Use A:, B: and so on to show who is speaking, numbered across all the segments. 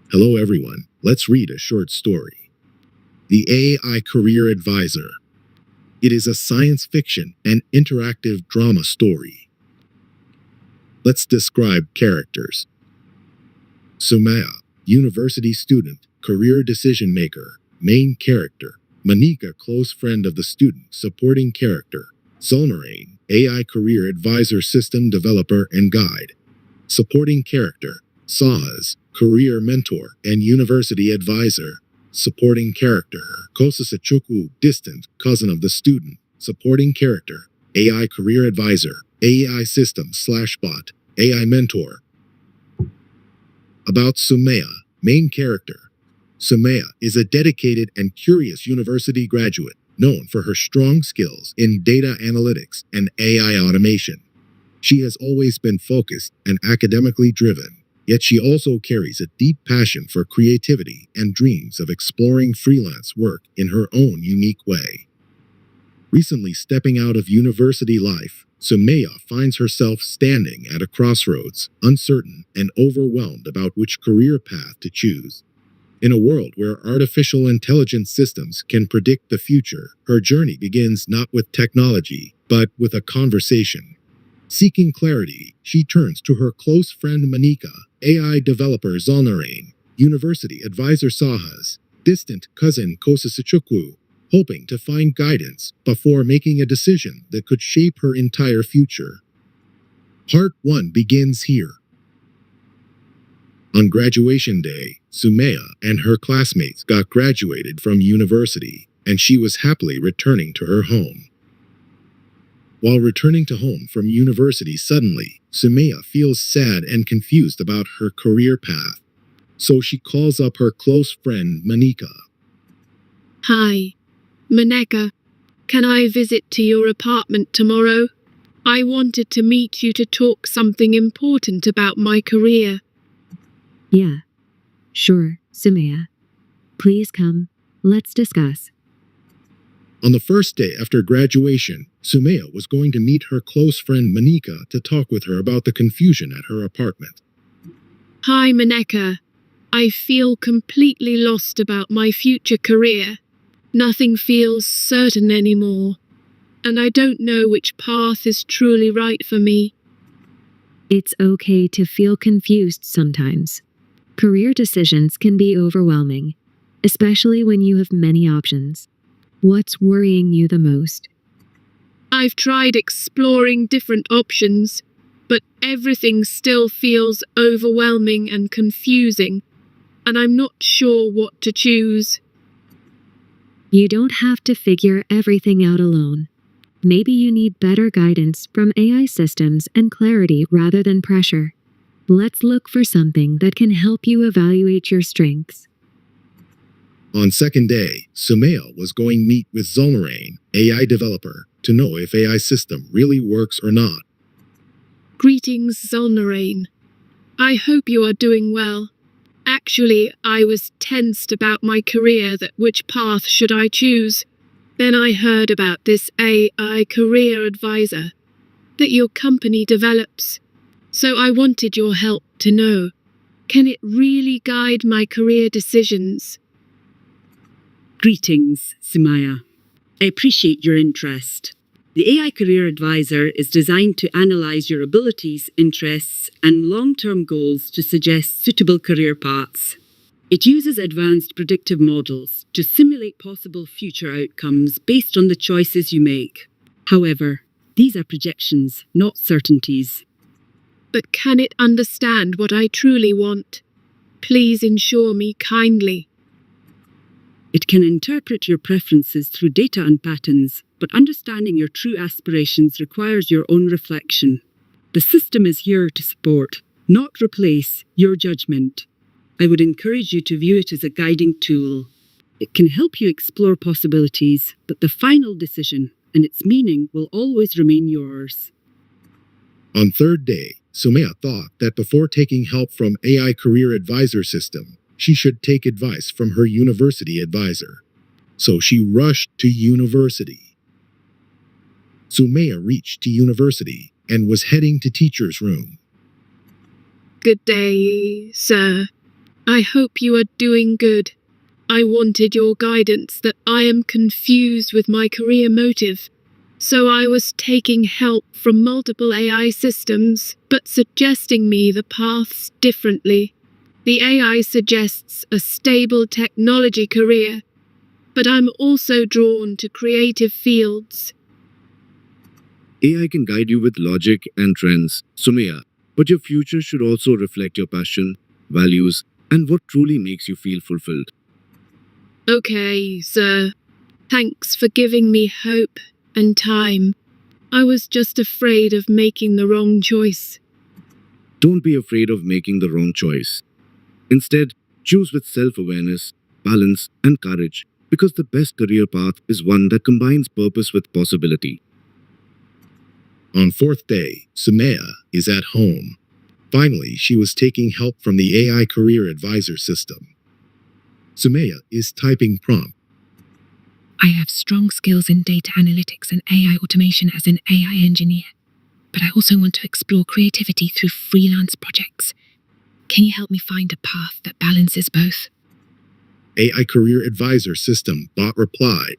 A: Hello everyone, let's read a short story. The AI Career Advisor. It is a science fiction and interactive drama story. Let's describe characters. Sumaiya, university student, career decision maker, main character. Moneka, close friend of the student, supporting character. Zulnorain, AI career advisor, system developer and guide. Supporting character. Sahas, career mentor and university advisor. Supporting character. Kosisochukwu, distant cousin of the student. Supporting character. AI career advisor. AI system / bot. AI mentor. About Sumaiya, main character. Sumaiya is a dedicated and curious university graduate, known for her strong skills in data analytics and AI automation. She has always been focused and academically driven, yet she also carries a deep passion for creativity and dreams of exploring freelance work in her own unique way. Recently stepping out of university life, Sumaiya finds herself standing at a crossroads, uncertain and overwhelmed about which career path to choose. In a world where artificial intelligence systems can predict the future, her journey begins not with technology, but with a conversation. Seeking clarity, she turns to her close friend Moneka, AI developer Zulnorain, university advisor Sahas, distant cousin Kosisochukwu, hoping to find guidance before making a decision that could shape her entire future. Part 1 begins here. On graduation day, Sumaiya and her classmates got graduated from university, and she was happily returning to her home. While returning to home from university suddenly, Sumaiya feels sad and confused about her career path. So she calls up her close friend Moneka.
B: Hi, Moneka. Can I visit to your apartment tomorrow? I wanted to meet you to talk something important about my career.
C: Yeah, sure, Sumaiya. Please come. Let's discuss.
A: On the first day after graduation, Sumaiya was going to meet her close friend Moneka to talk with her about the confusion at her apartment.
B: Hi, Moneka. I feel completely lost about my future career. Nothing feels certain anymore, and I don't know which path is truly right for me.
C: It's okay to feel confused sometimes. Career decisions can be overwhelming, especially when you have many options. What's worrying you the most?
B: I've tried exploring different options, but everything still feels overwhelming and confusing, and I'm not sure what to choose.
C: You don't have to figure everything out alone. Maybe you need better guidance from AI systems and clarity rather than pressure. Let's look for something that can help you evaluate your strengths.
A: On second day, Sumaiya was going to meet with Zulnorain, AI developer, to know if AI system really works or not.
B: Greetings, Zulnorain. I hope you are doing well. Actually, I was tensed about my career, that which path should I choose. Then I heard about this AI career advisor that your company develops. So I wanted your help to know, can it really guide my career decisions?
D: Greetings, Sumaiya. I appreciate your interest. The AI Career Advisor is designed to analyze your abilities, interests, and long-term goals to suggest suitable career paths. It uses advanced predictive models to simulate possible future outcomes based on the choices you make. However, these are projections, not certainties.
B: But can it understand what I truly want? Please ensure me kindly.
D: It can interpret your preferences through data and patterns, but understanding your true aspirations requires your own reflection. The system is here to support, not replace, your judgment. I would encourage you to view it as a guiding tool. It can help you explore possibilities, but the final decision and its meaning will always remain yours.
A: On third day, Sumaiya thought that before taking help from AI career advisor system, she should take advice from her university advisor. So she rushed to university. Sumaiya reached to university and was heading to teacher's room.
B: Good day, sir. I hope you are doing good. I wanted your guidance that I am confused with my career motive. So I was taking help from multiple AI systems, but suggesting me the paths differently. The AI suggests a stable technology career, but I'm also drawn to creative fields.
E: AI can guide you with logic and trends, Sumaiya, but your future should also reflect your passion, values, and what truly makes you feel fulfilled.
B: Okay, sir. Thanks for giving me hope and time. I was just afraid of making the wrong choice.
E: Don't be afraid of making the wrong choice. Instead, choose with self-awareness, balance, and courage, because the best career path is one that combines purpose with possibility.
A: On fourth day, Sumaiya is at home. Finally, she was taking help from the AI career advisor system. Sumaiya is typing prompt.
F: I have strong skills in data analytics and AI automation as an AI engineer, but I also want to explore creativity through freelance projects. Can you help me find a path that balances both?
A: AI career advisor system bot replied.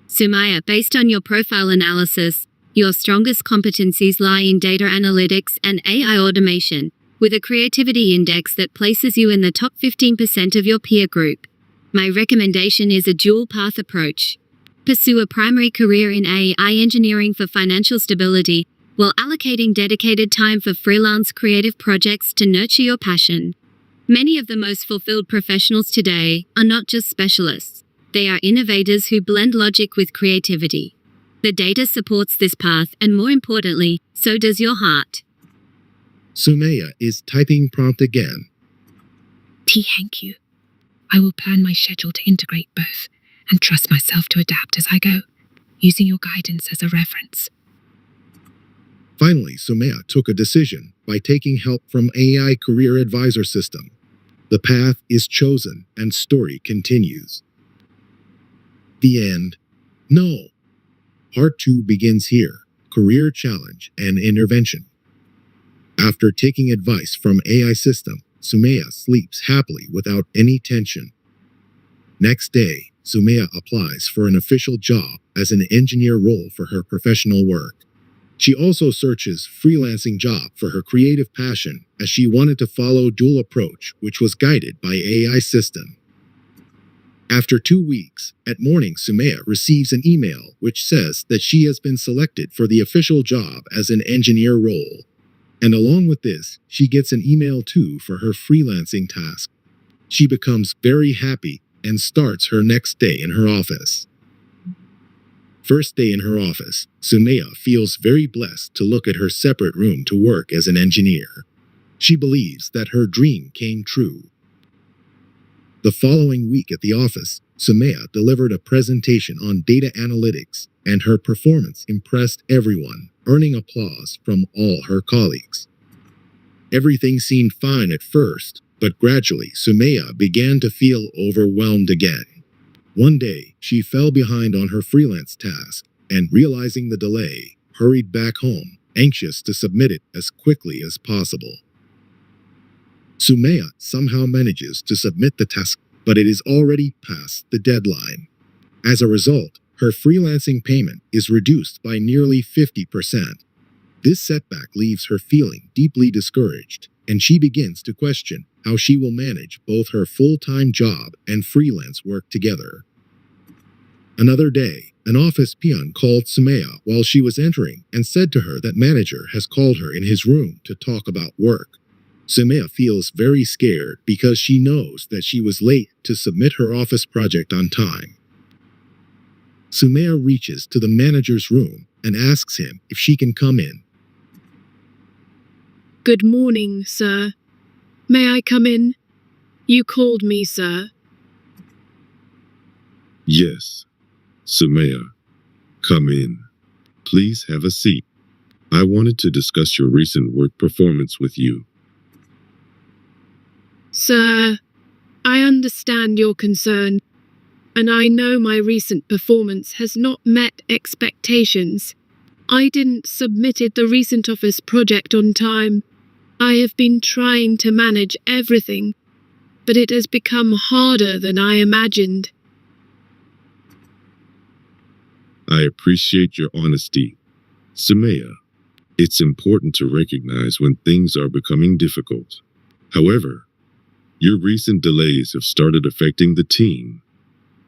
G: Sumaiya, based on your profile analysis, your strongest competencies lie in data analytics and AI automation, with a creativity index that places you in the top 15% of your peer group. My recommendation is a dual-path approach. Pursue a primary career in AI engineering for financial stability, while allocating dedicated time for freelance creative projects to nurture your passion. Many of the most fulfilled professionals today are not just specialists. They are innovators who blend logic with creativity. The data supports this path, and more importantly, so does your heart.
A: Sumaiya is typing prompt again.
F: Thank you. I will plan my schedule to integrate both and trust myself to adapt as I go, using your guidance as a reference.
A: Finally, Sumaiya took a decision by taking help from AI career advisor system. The path is chosen and story continues. The end. No. Part 2 begins here. Career challenge and intervention. After taking advice from AI system, Sumaiya sleeps happily without any tension. Next day, Sumaiya applies for an official job as an engineer role for her professional work. She also searches freelancing job for her creative passion, as she wanted to follow dual approach, which was guided by AI system. After 2 weeks, at morning Sumaiya receives an email which says that she has been selected for the official job as an engineer role. And along with this, she gets an email too for her freelancing task. She becomes very happy and starts her next day in her office. First day in her office, Sumaiya feels very blessed to look at her separate room to work as an engineer. She believes that her dream came true. The following week at the office, Sumaiya delivered a presentation on data analytics, and her performance impressed everyone, earning applause from all her colleagues. Everything seemed fine at first, but gradually Sumaiya began to feel overwhelmed again. One day, she fell behind on her freelance task, and realizing the delay, hurried back home, anxious to submit it as quickly as possible. Sumaiya somehow manages to submit the task, but it is already past the deadline. As a result, her freelancing payment is reduced by nearly 50%. This setback leaves her feeling deeply discouraged, and she begins to question how she will manage both her full-time job and freelance work together. Another day, an office peon called Sumaiya while she was entering and said to her that manager has called her in his room to talk about work. Sumaiya feels very scared because she knows that she was late to submit her office project on time. Sumaiya reaches to the manager's room and asks him if she can come in.
B: Good morning, sir. May I come in? You called me, sir.
H: Yes. Sumaiya, come in. Please have a seat. I wanted to discuss your recent work performance with you.
B: Sir, I understand your concern, and I know my recent performance has not met expectations. I didn't submitted the recent office project on time. I have been trying to manage everything. but it has become harder than I imagined.
H: I appreciate your honesty. Sumaiya, it's important to recognize when things are becoming difficult. However, your recent delays have started affecting the team,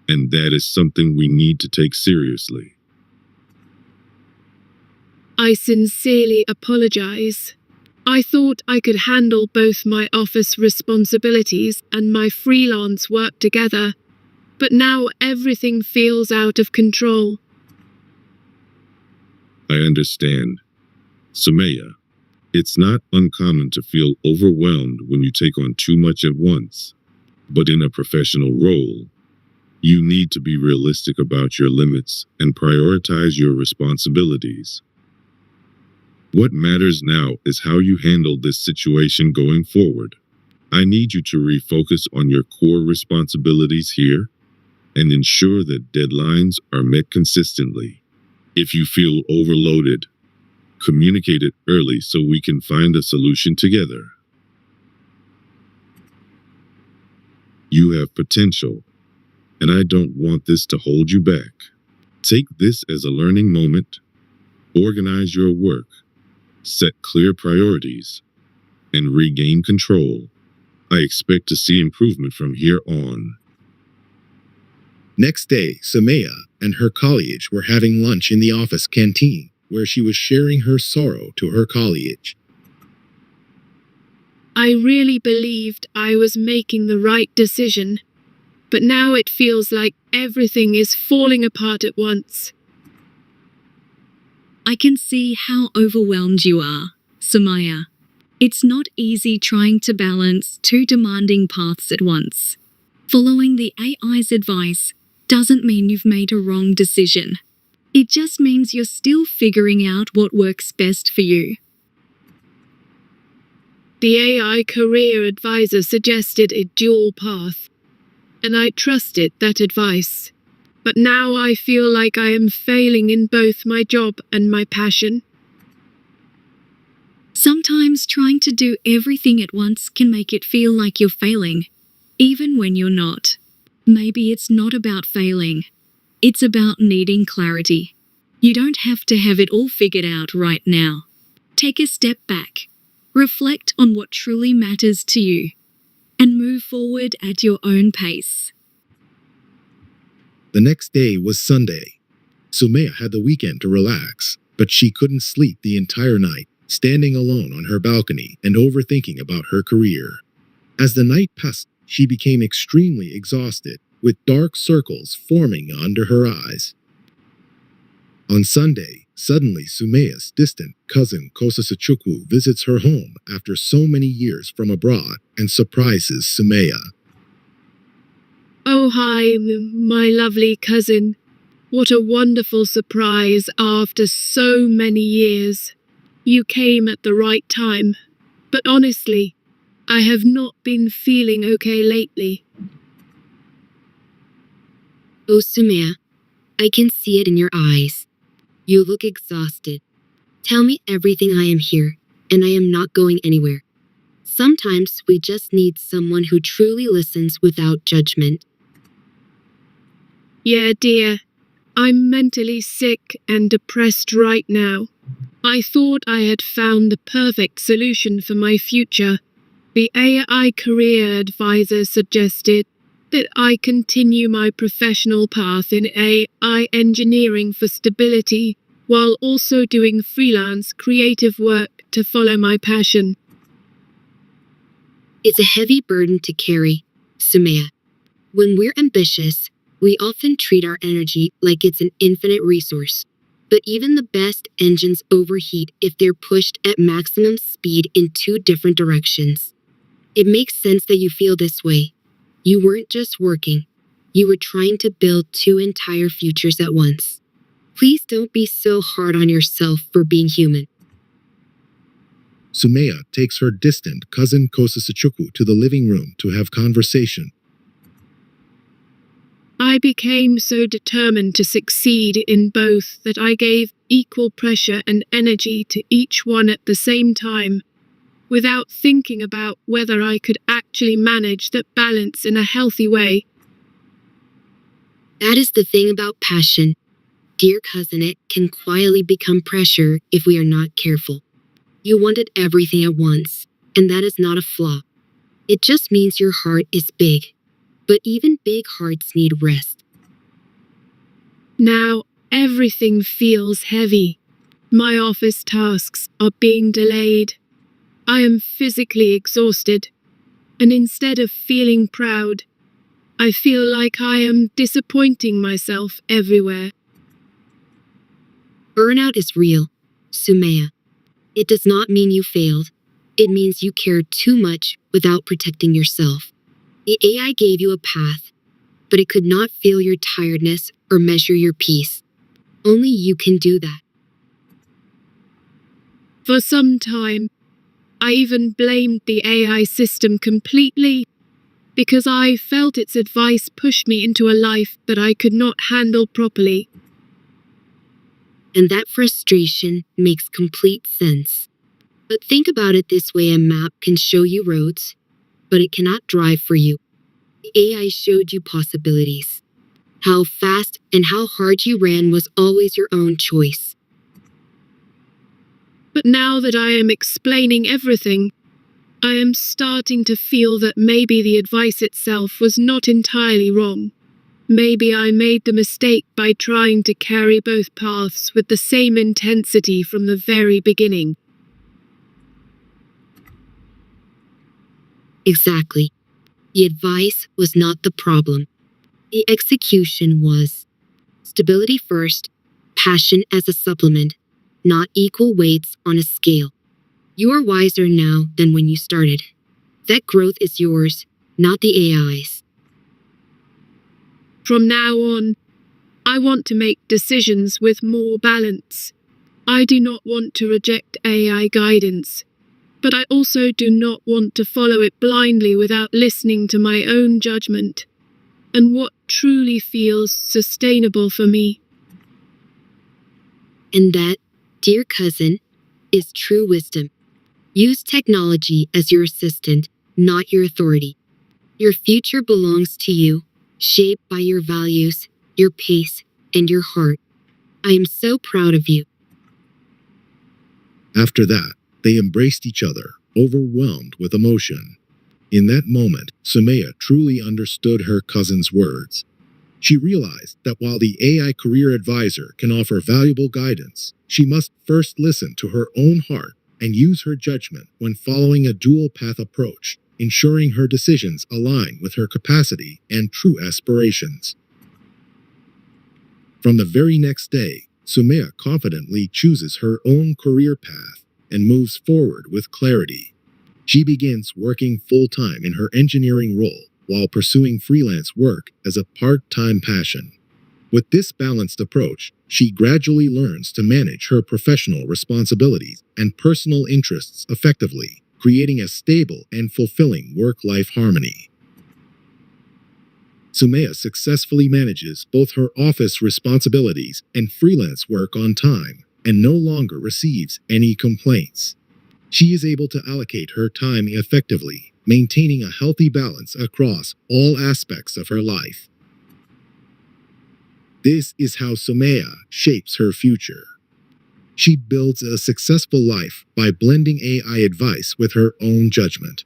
H: and that is something we need to take seriously.
B: I sincerely apologize. I thought I could handle both my office responsibilities and my freelance work together, but now everything feels out of control.
H: I understand. Sumaiya, it's not uncommon to feel overwhelmed when you take on too much at once. But in a professional role, you need to be realistic about your limits and prioritize your responsibilities. What matters now is how you handle this situation going forward. I need you to refocus on your core responsibilities here and ensure that deadlines are met consistently. If you feel overloaded, communicate it early so we can find a solution together. You have potential, and I don't want this to hold you back. Take this as a learning moment, organize your work, set clear priorities, and regain control. I expect to see improvement from here on.
A: Next day, Sumaiya and her colleague were having lunch in the office canteen, where she was sharing her sorrow to her colleague.
B: I really believed I was making the right decision, but now it feels like everything is falling apart at once.
I: I can see how overwhelmed you are, Sumaiya. It's not easy trying to balance two demanding paths at once. Following the AI's advice doesn't mean you've made a wrong decision. It just means you're still figuring out what works best for you.
B: The AI career advisor suggested a dual path, and I trusted that advice. But now I feel like I am failing in both my job and my passion.
I: Sometimes trying to do everything at once can make it feel like you're failing, even when you're not. Maybe it's not about failing. It's about needing clarity. You don't have to have it all figured out right now. Take a step back. Reflect on what truly matters to you, and move forward at your own pace.
A: The next day was Sunday. Sumaiya had the weekend to relax, but she couldn't sleep the entire night, standing alone on her balcony and overthinking about her career. As the night passed, she became extremely exhausted, with dark circles forming under her eyes. On Sunday, suddenly Sumaiya's distant cousin Kosisochukwu visits her home after so many years from abroad and surprises Sumaiya.
B: Oh, hi, my lovely cousin. What a wonderful surprise after so many years. You came at the right time, but honestly, I have not been feeling okay lately.
J: Oh, Sumaiya, I can see it in your eyes. You look exhausted. Tell me everything. I am here, and I am not going anywhere. Sometimes we just need someone who truly listens without judgment.
B: Yeah, dear. I'm mentally sick and depressed right now. I thought I had found the perfect solution for my future. The AI career advisor suggested that I continue my professional path in AI engineering for stability, while also doing freelance creative work to follow my passion.
J: It's a heavy burden to carry, Sumaiya. When we're ambitious, we often treat our energy like it's an infinite resource. But even the best engines overheat if they're pushed at maximum speed in two different directions. It makes sense that you feel this way. You weren't just working. You were trying to build two entire futures at once. Please don't be so hard on yourself for being human.
A: Sumaiya takes her distant cousin Kosisochukwu to the living room to have conversation.
B: I became so determined to succeed in both that I gave equal pressure and energy to each one at the same time. without thinking about whether I could actually manage that balance in a healthy way.
J: That is the thing about passion. Dear cousin, it can quietly become pressure if we are not careful. You wanted everything at once, and that is not a flaw. It just means your heart is big. But even big hearts need rest.
B: Now, everything feels heavy. My office tasks are being delayed. I am physically exhausted. And instead of feeling proud, I feel like I am disappointing myself everywhere.
J: Burnout is real, Sumaiya. It does not mean you failed. It means you cared too much without protecting yourself. The AI gave you a path, but it could not feel your tiredness or measure your peace. Only you can do that.
B: For some time, I even blamed the AI system completely because I felt its advice pushed me into a life that I could not handle properly.
J: And that frustration makes complete sense. But think about it this way: a map can show you roads, but it cannot drive for you. The AI showed you possibilities. How fast and how hard you ran was always your own choice.
B: But now that I am explaining everything, I am starting to feel that maybe the advice itself was not entirely wrong. Maybe I made the mistake by trying to carry both paths with the same intensity from the very beginning.
J: Exactly. The advice was not the problem. The execution was. Stability first, passion as a supplement, not equal weights on a scale. You are wiser now than when you started. That growth is yours, not the AI's.
B: From now on, I want to make decisions with more balance. I do not want to reject AI guidance, but I also do not want to follow it blindly without listening to my own judgment and what truly feels sustainable for me.
J: And that, dear cousin, is true wisdom. Use technology as your assistant, not your authority. Your future belongs to you, shaped by your values, your pace, and your heart. I am so proud of you.
A: After that, they embraced each other, overwhelmed with emotion. In that moment, Sumaiya truly understood her cousin's words. She realized that while the AI career advisor can offer valuable guidance, she must first listen to her own heart and use her judgment when following a dual-path approach, ensuring her decisions align with her capacity and true aspirations. From the very next day, Sumaiya confidently chooses her own career path and moves forward with clarity. She begins working full-time in her engineering role while pursuing freelance work as a part-time passion. With this balanced approach, she gradually learns to manage her professional responsibilities and personal interests effectively, creating a stable and fulfilling work-life harmony. Sumaiya successfully manages both her office responsibilities and freelance work on time, and no longer receives any complaints. She is able to allocate her time effectively, maintaining a healthy balance across all aspects of her life. This is how Sumaiya shapes her future. She builds a successful life by blending AI advice with her own judgment.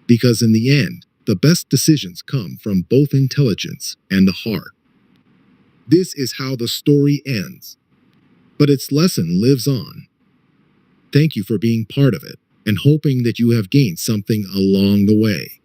A: Because in the end, the best decisions come from both intelligence and the heart. This is how the story ends. But its lesson lives on. Thank you for being part of it, and hoping that you have gained something along the way.